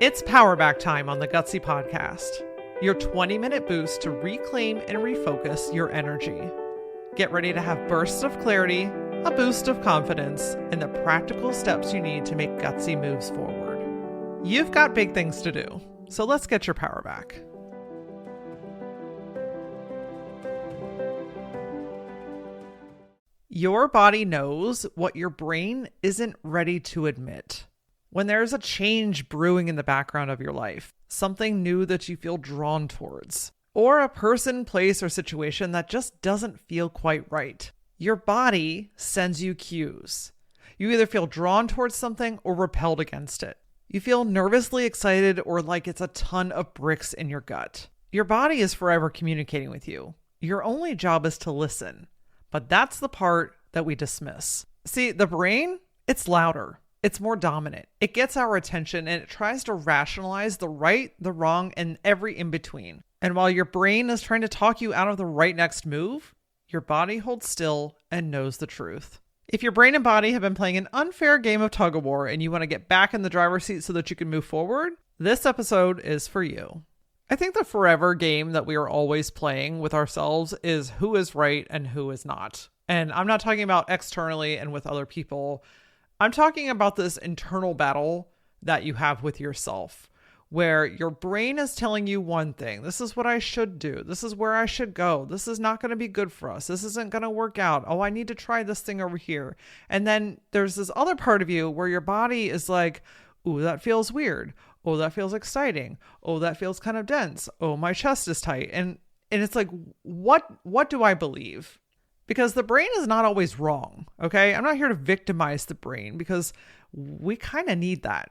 It's Powerback time on the Gutsy Podcast, your 20-minute boost to reclaim and refocus your energy. Get ready to have bursts of clarity, a boost of confidence, and the practical steps you need to make gutsy moves forward. You've got big things to do, so let's get your power back. Your body knows what your brain isn't ready to admit. When there's a change brewing in the background of your life, something new that you feel drawn towards, or a person, place, or situation that just doesn't feel quite right, your body sends you cues. You either feel drawn towards something or repelled against it. You feel nervously excited or like it's a ton of bricks in your gut. Your body is forever communicating with you. Your only job is to listen. But that's the part that we dismiss. See, the brain, it's louder. It's more dominant. It gets our attention and it tries to rationalize the right, the wrong, and every in between. And while your brain is trying to talk you out of the right next move, your body holds still and knows the truth. If your brain and body have been playing an unfair game of tug-of-war and you want to get back in the driver's seat so that you can move forward, this episode is for you. I think the forever game that we are always playing with ourselves is who is right and who is not. And I'm not talking about externally and with other people. I'm talking about this internal battle that you have with yourself, where your brain is telling you one thing. This is what I should do. This is where I should go. This is not going to be good for us. This isn't going to work out. Oh, I need to try this thing over here. And then there's this other part of you where your body is like, ooh, that feels weird. Oh, that feels exciting. Oh, that feels kind of dense. Oh, my chest is tight. And it's like, what do I believe? Because the brain is not always wrong, okay? I'm not here to victimize the brain because we kind of need that.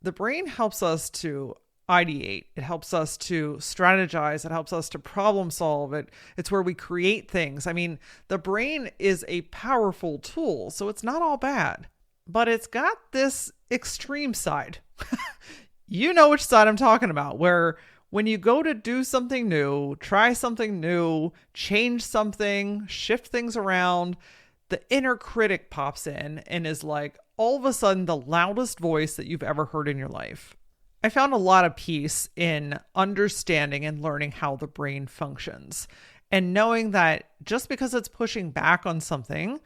The brain helps us to ideate. It helps us to strategize. It helps us to problem solve. It's where we create things. I mean, the brain is a powerful tool, so it's not all bad. But it's got this extreme side. You know which side I'm talking about, where when you go to do something new, try something new, change something, shift things around, the inner critic pops in and is like all of a sudden the loudest voice that you've ever heard in your life. I found a lot of peace in understanding and learning how the brain functions and knowing that just because it's pushing back on something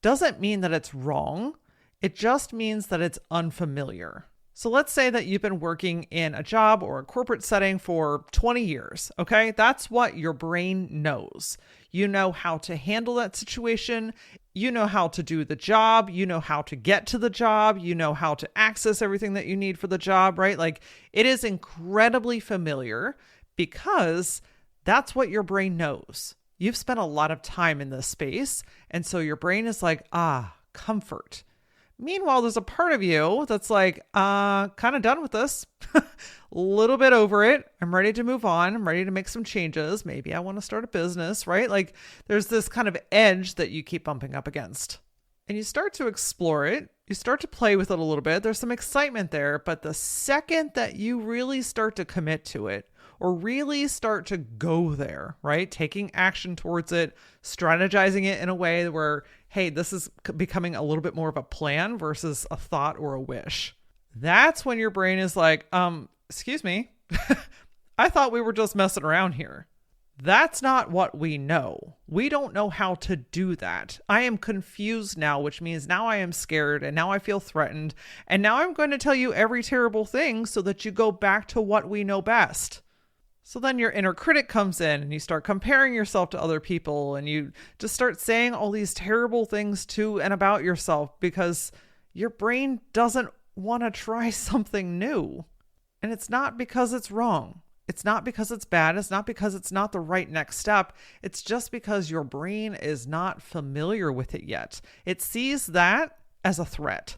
doesn't mean that it's wrong. It just means that it's unfamiliar. So let's say that you've been working in a job or a corporate setting for 20 years, okay? That's what your brain knows. You know how to handle that situation. You know how to do the job. You know how to get to the job. You know how to access everything that you need for the job, right? Like it is incredibly familiar because that's what your brain knows. You've spent a lot of time in this space. And so your brain is like, comfort. Meanwhile, there's a part of you that's like, kind of done with this, a little bit over it. I'm ready to move on. I'm ready to make some changes. Maybe I want to start a business, right? Like there's this kind of edge that you keep bumping up against and you start to explore it. You start to play with it a little bit. There's some excitement there, but the second that you really start to commit to it or really start to go there, right? Taking action towards it, strategizing it in a way where, hey, this is becoming a little bit more of a plan versus a thought or a wish. That's when your brain is like, excuse me, I thought we were just messing around here. That's not what we know. We don't know how to do that. I am confused now, which means now I am scared and now I feel threatened. And now I'm going to tell you every terrible thing so that you go back to what we know best. So then your inner critic comes in and you start comparing yourself to other people and you just start saying all these terrible things to and about yourself because your brain doesn't want to try something new. And it's not because it's wrong. It's not because it's bad. It's not because it's not the right next step. It's just because your brain is not familiar with it yet. It sees that as a threat.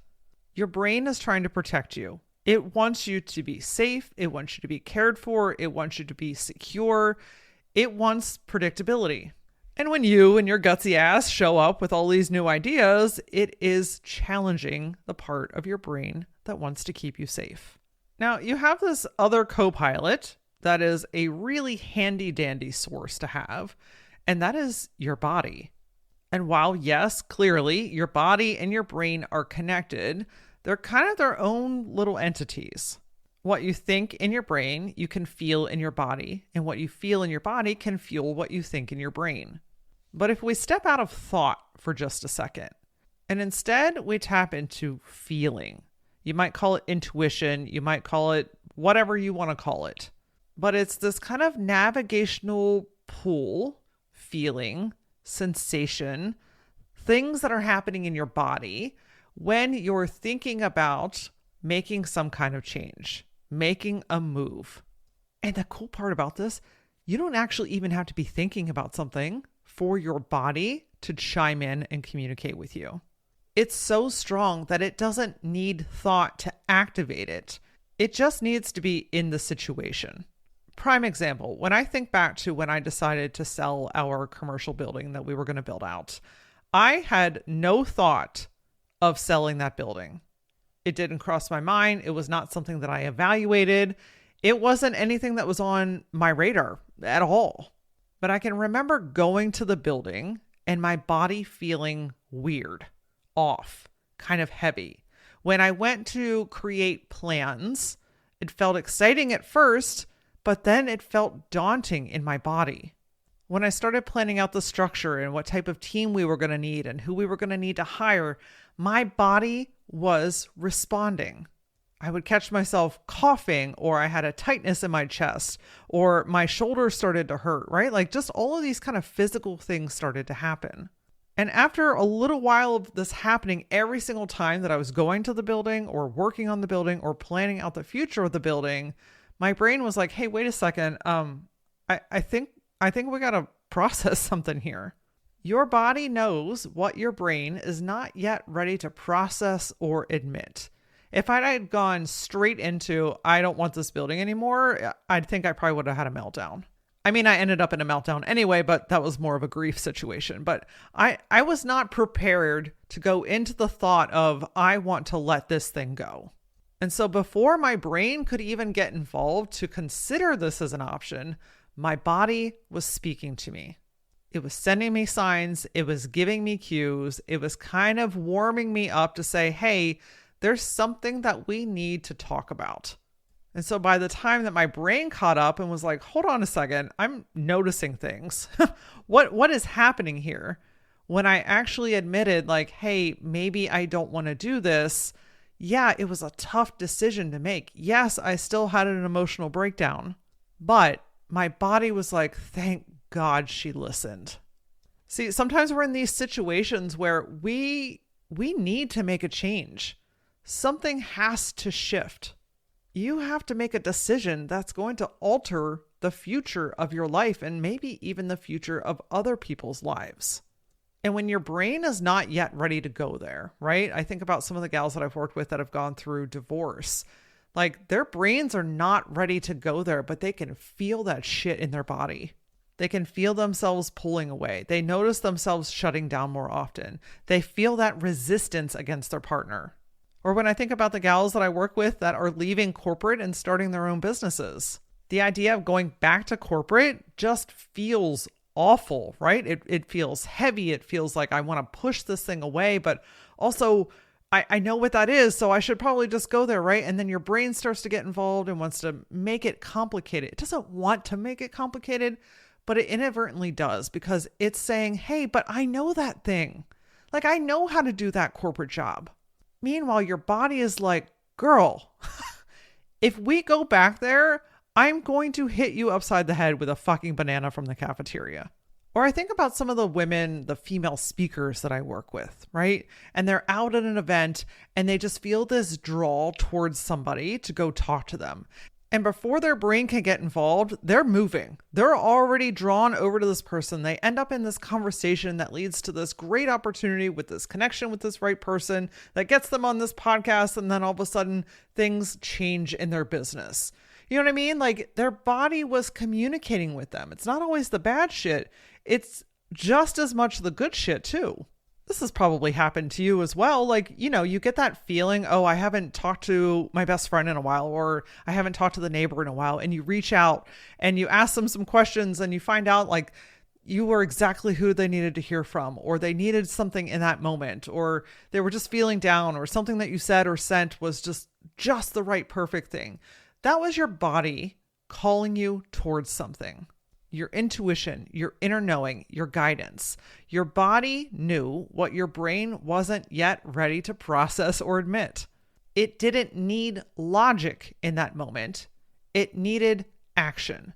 Your brain is trying to protect you. It wants you to be safe. It wants you to be cared for. It wants you to be secure. It wants predictability. And when you and your gutsy ass show up with all these new ideas, it is challenging the part of your brain that wants to keep you safe. Now, you have this other co-pilot that is a really handy dandy source to have, and that is your body. And while, yes, clearly your body and your brain are connected, they're kind of their own little entities. What you think in your brain, you can feel in your body, and what you feel in your body can fuel what you think in your brain. But if we step out of thought for just a second, and instead we tap into feeling, you might call it intuition, you might call it whatever you want to call it, but it's this kind of navigational pull, feeling, sensation, things that are happening in your body when you're thinking about making some kind of change, making a move. And the cool part about this, you don't actually even have to be thinking about something for your body to chime in and communicate with you. It's so strong that it doesn't need thought to activate it. It just needs to be in the situation. Prime example, when I think back to when I decided to sell our commercial building that we were going to build out, I had no thought of selling that building. It didn't cross my mind. It was not something that I evaluated. It wasn't anything that was on my radar at all. But I can remember going to the building and my body feeling weird, off, kind of heavy. When I went to create plans, it felt exciting at first, but then it felt daunting in my body. When I started planning out the structure and what type of team we were going to need and who we were going to need to hire, my body was responding. I would catch myself coughing, or I had a tightness in my chest, or my shoulders started to hurt, right? Like just all of these kind of physical things started to happen. And after a little while of this happening every single time that I was going to the building or working on the building or planning out the future of the building, my brain was like, hey, wait a second. I think we got to process something here. Your body knows what your brain is not yet ready to process or admit. If I had gone straight into, I don't want this building anymore, I think I probably would have had a meltdown. I mean, I ended up in a meltdown anyway, but that was more of a grief situation. But I was not prepared to go into the thought of, I want to let this thing go. And so before my brain could even get involved to consider this as an option, my body was speaking to me. It was sending me signs. It was giving me cues. It was kind of warming me up to say, hey, there's something that we need to talk about. And so by the time that my brain caught up and was like, hold on a second, I'm noticing things. What is happening here? When I actually admitted like, hey, maybe I don't want to do this. Yeah, it was a tough decision to make. Yes, I still had an emotional breakdown, but my body was like, thank God she listened. See, sometimes we're in these situations where we need to make a change. Something has to shift. You have to make a decision that's going to alter the future of your life and maybe even the future of other people's lives. And when your brain is not yet ready to go there, right? I think about some of the gals that I've worked with that have gone through divorce. Like their brains are not ready to go there, but they can feel that shit in their body. They can feel themselves pulling away. They notice themselves shutting down more often. They feel that resistance against their partner. Or when I think about the gals that I work with that are leaving corporate and starting their own businesses, the idea of going back to corporate just feels awful, right? It feels heavy. It feels like I want to push this thing away, but also I know what that is, so I should probably just go there, right? And then your brain starts to get involved and wants to make it complicated. It doesn't want to make it complicated, but it inadvertently does because it's saying, hey, but I know that thing. Like I know how to do that corporate job. Meanwhile, your body is like, girl, if we go back there, I'm going to hit you upside the head with a fucking banana from the cafeteria. Or I think about some of the women, the female speakers that I work with, right? And they're out at an event and they just feel this draw towards somebody to go talk to them. And before their brain can get involved, they're moving. They're already drawn over to this person. They end up in this conversation that leads to this great opportunity with this connection with this right person that gets them on this podcast. And then all of a sudden things change in their business. You know what I mean? Like their body was communicating with them. It's not always the bad shit. It's just as much the good shit too. This has probably happened to you as well. Like, you know, you get that feeling, oh, I haven't talked to my best friend in a while, or I haven't talked to the neighbor in a while. And you reach out and you ask them some questions and you find out like you were exactly who they needed to hear from, or they needed something in that moment, or they were just feeling down, or something that you said or sent was just the right, perfect thing. That was your body calling you towards something. Your intuition, your inner knowing, your guidance. Your body knew what your brain wasn't yet ready to process or admit. It didn't need logic in that moment. It needed action.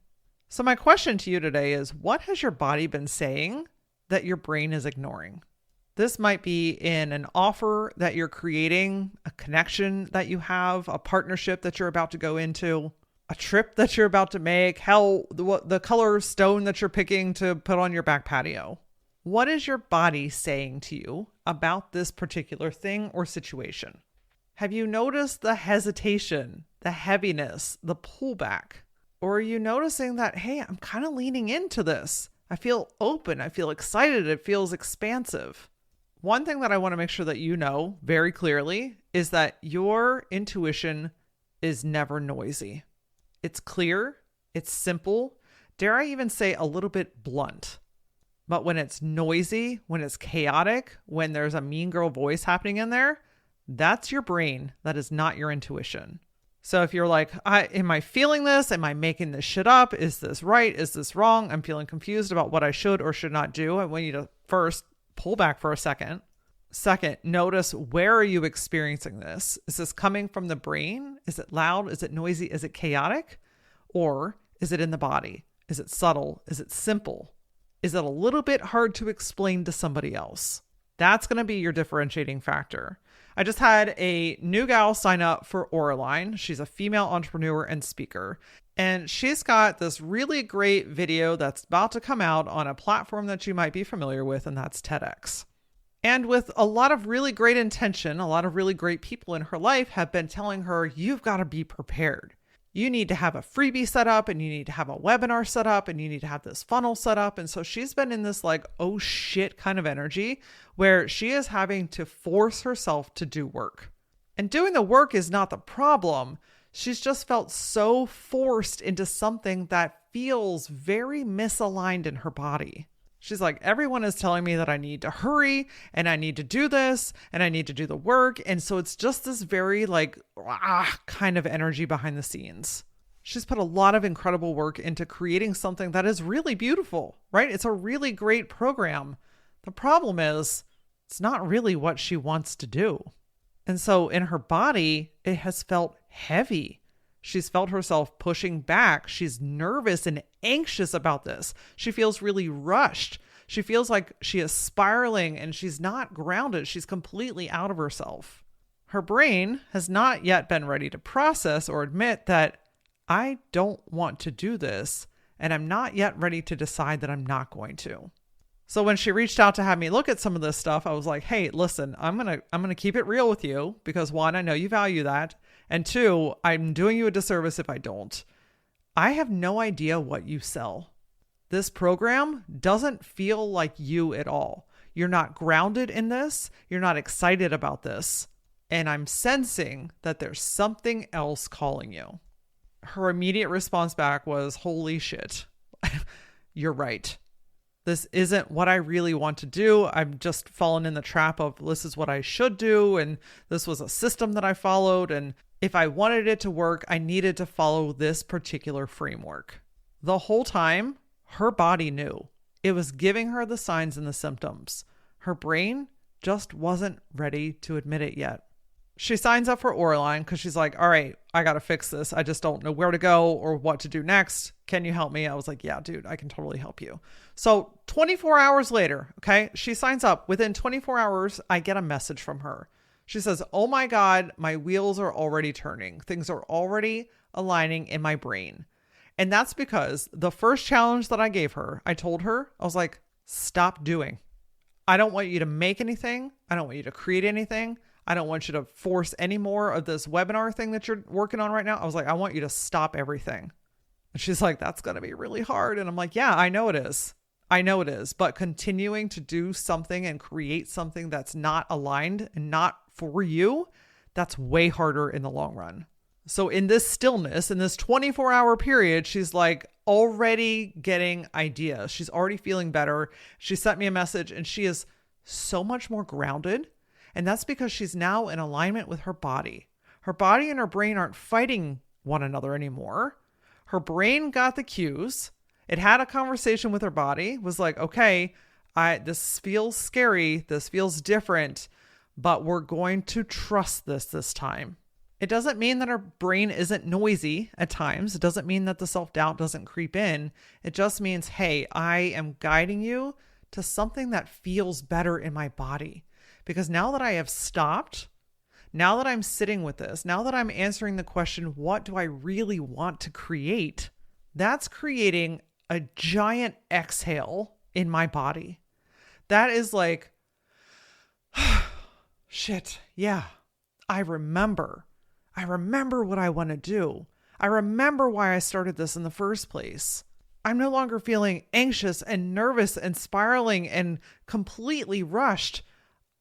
So my question to you today is, what has your body been saying that your brain is ignoring? This might be in an offer that you're creating, a connection that you have, a partnership that you're about to go into, a trip that you're about to make, hell, the color stone that you're picking to put on your back patio. What is your body saying to you about this particular thing or situation? Have you noticed the hesitation, the heaviness, the pullback? Or are you noticing that, hey, I'm kind of leaning into this. I feel open. I feel excited. It feels expansive. One thing that I want to make sure that you know very clearly is that your intuition is never noisy. It's clear. It's simple. Dare I even say a little bit blunt. But when it's noisy, when it's chaotic, when there's a mean girl voice happening in there, that's your brain. That is not your intuition. So if you're like, am I feeling this? Am I making this shit up? Is this right? Is this wrong? I'm feeling confused about what I should or should not do. I want you to first pull back for a second. Second, notice, where are you experiencing this? Is this coming from the brain? Is it loud? Is it noisy? Is it chaotic? Or is it in the body? Is it subtle? Is it simple? Is it a little bit hard to explain to somebody else? That's going to be your differentiating factor. I just had a new gal sign up for LauraAura. She's a female entrepreneur and speaker. And she's got this really great video that's about to come out on a platform that you might be familiar with, and that's TEDx. And with a lot of really great intention, a lot of really great people in her life have been telling her, you've got to be prepared. You need to have a freebie set up, and you need to have a webinar set up, and you need to have this funnel set up. And so she's been in this like, oh shit kind of energy where she is having to force herself to do work. And doing the work is not the problem. She's just felt so forced into something that feels very misaligned in her body. She's like, everyone is telling me that I need to hurry and I need to do this and I need to do the work. And so it's just this very like, kind of energy behind the scenes. She's put a lot of incredible work into creating something that is really beautiful, right? It's a really great program. The problem is it's not really what she wants to do. And so in her body, it has felt heavy. She's felt herself pushing back. She's nervous and anxious about this. She feels really rushed. She feels like she is spiraling and she's not grounded. She's completely out of herself. Her brain has not yet been ready to process or admit that I don't want to do this, and I'm not yet ready to decide that I'm not going to. So when she reached out to have me look at some of this stuff, I was like, hey, listen, I'm going to keep it real with you because one, I know you value that. And two, I'm doing you a disservice if I don't. I have no idea what you sell. This program doesn't feel like you at all. You're not grounded in this. You're not excited about this. And I'm sensing that there's something else calling you. Her immediate response back was, holy shit. You're right. This isn't what I really want to do. I've just fallen in the trap of this is what I should do. And this was a system that I followed. And if I wanted it to work, I needed to follow this particular framework. The whole time, her body knew. It was giving her the signs and the symptoms. Her brain just wasn't ready to admit it yet. She signs up for LauraAura because she's like, all right, I got to fix this. I just don't know where to go or what to do next. Can you help me? I was like, yeah, dude, I can totally help you. So 24 hours later, okay, she signs up. Within 24 hours, I get a message from her. She says, oh my God, my wheels are already turning. Things are already aligning in my brain. And that's because the first challenge that I gave her, I told her, I was like, stop doing. I don't want you to make anything. I don't want you to create anything. I don't want you to force any more of this webinar thing that you're working on right now. I was like, I want you to stop everything. And she's like, that's going to be really hard. And I'm like, yeah, I know it is. I know it is. But continuing to do something and create something that's not aligned and not for you, that's way harder in the long run. So in this stillness, in this 24-hour period, she's like already getting ideas. She's already feeling better. She sent me a message and she is so much more grounded. And that's because she's now in alignment with her body. Her body and her brain aren't fighting one another anymore. Her brain got the cues. It had a conversation with her body, was like, okay, this feels scary. This feels different, but we're going to trust this time. It doesn't mean that our brain isn't noisy at times. It doesn't mean that the self-doubt doesn't creep in. It just means, hey, I am guiding you to something that feels better in my body. Because now that I have stopped, now that I'm sitting with this, now that I'm answering the question, what do I really want to create? That's creating a giant exhale in my body. That is like, shit, yeah, I remember what I want to do. I remember why I started this in the first place. I'm no longer feeling anxious and nervous and spiraling and completely rushed.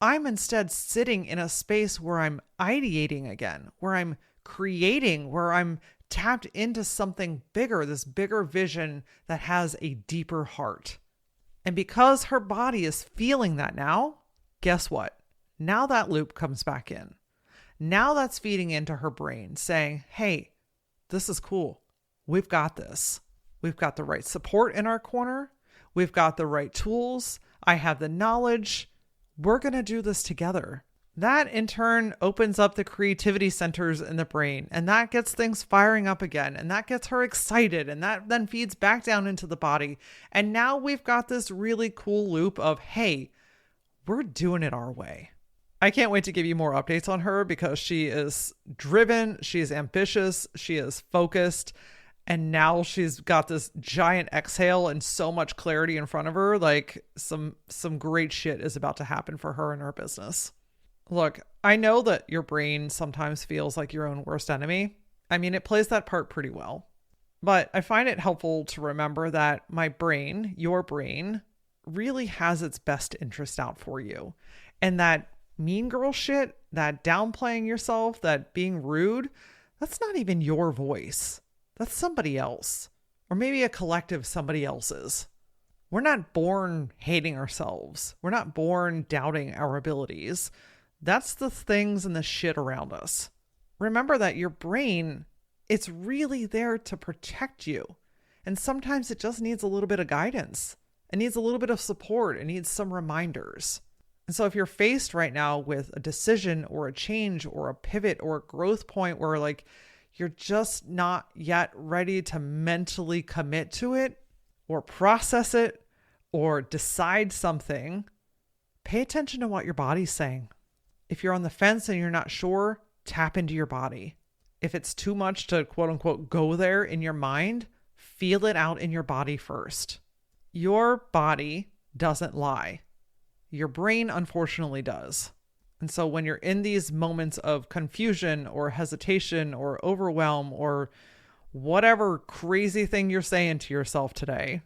I'm instead sitting in a space where I'm ideating again, where I'm creating, where I'm tapped into something bigger, this bigger vision that has a deeper heart. And because her body is feeling that now, guess what? Now that loop comes back in. Now that's feeding into her brain saying, hey, this is cool. We've got this. We've got the right support in our corner. We've got the right tools. I have the knowledge. We're going to do this together. That in turn opens up the creativity centers in the brain, and that gets things firing up again, and that gets her excited, and that then feeds back down into the body. And now we've got this really cool loop of, hey, we're doing it our way. I can't wait to give you more updates on her because she is driven, she is ambitious, she is focused, and now she's got this giant exhale and so much clarity in front of her. Like some great shit is about to happen for her and her business. Look, I know that your brain sometimes feels like your own worst enemy. I mean, it plays that part pretty well. But I find it helpful to remember that my brain, your brain, really has its best interest out for you. And that mean girl shit, that downplaying yourself, that being rude, that's not even your voice. That's somebody else. Or maybe a collective somebody else's. We're not born hating ourselves. We're not born doubting our abilities. That's the things and the shit around us. Remember that your brain, it's really there to protect you. And sometimes it just needs a little bit of guidance. It needs a little bit of support. It needs some reminders. And so if you're faced right now with a decision or a change or a pivot or a growth point where like you're just not yet ready to mentally commit to it or process it or decide something, pay attention to what your body's saying. If you're on the fence and you're not sure, tap into your body. If it's too much to quote unquote go there in your mind, feel it out in your body first. Your body doesn't lie. Your brain unfortunately does. And so when you're in these moments of confusion or hesitation or overwhelm or whatever crazy thing you're saying to yourself today,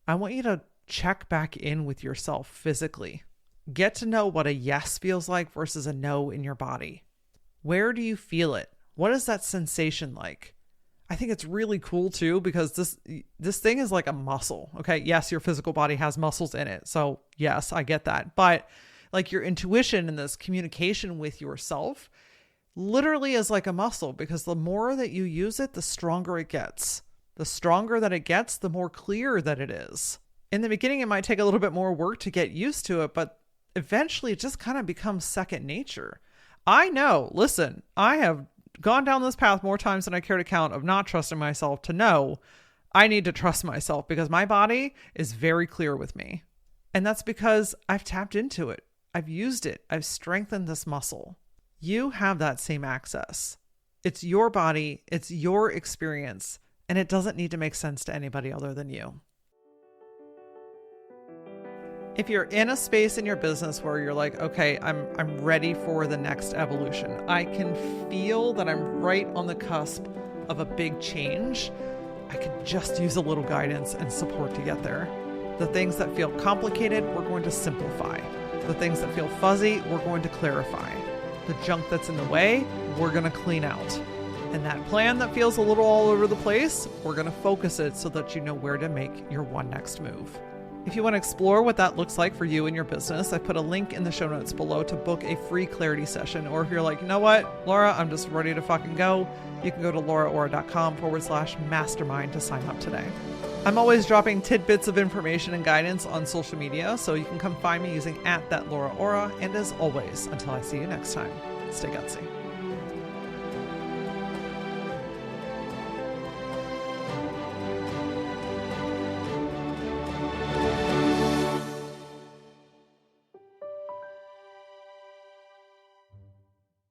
I want you to check back in with yourself physically. Get to know what a yes feels like versus a no in your body. Where do you feel it? What is that sensation like? I think it's really cool too, because this thing is like a muscle. Okay. Yes, your physical body has muscles in it. So yes, I get that. But like your intuition and this communication with yourself literally is like a muscle, because the more that you use it, the stronger it gets. The stronger that it gets, the more clear that it is. In the beginning, it might take a little bit more work to get used to it, but eventually it just kind of becomes second nature. I know, listen, I have gone down this path more times than I care to count of not trusting myself to know I need to trust myself, because my body is very clear with me. And that's because I've tapped into it. I've used it. I've strengthened this muscle. You have that same access. It's your body. It's your experience. And it doesn't need to make sense to anybody other than you. If you're in a space in your business where you're like, okay, I'm ready for the next evolution. I can feel that I'm right on the cusp of a big change. I could just use a little guidance and support to get there. The things that feel complicated, we're going to simplify. The things that feel fuzzy, we're going to clarify. The junk that's in the way, we're going to clean out. And that plan that feels a little all over the place, we're going to focus it so that you know where to make your one next move. If you want to explore what that looks like for you and your business, I put a link in the show notes below to book a free clarity session. Or if you're like, you know what, Laura, I'm just ready to fucking go, you can go to LauraAura.com/mastermind to sign up today. I'm always dropping tidbits of information and guidance on social media, so you can come find me using @thatLauraAura. And as always, until I see you next time, stay gutsy.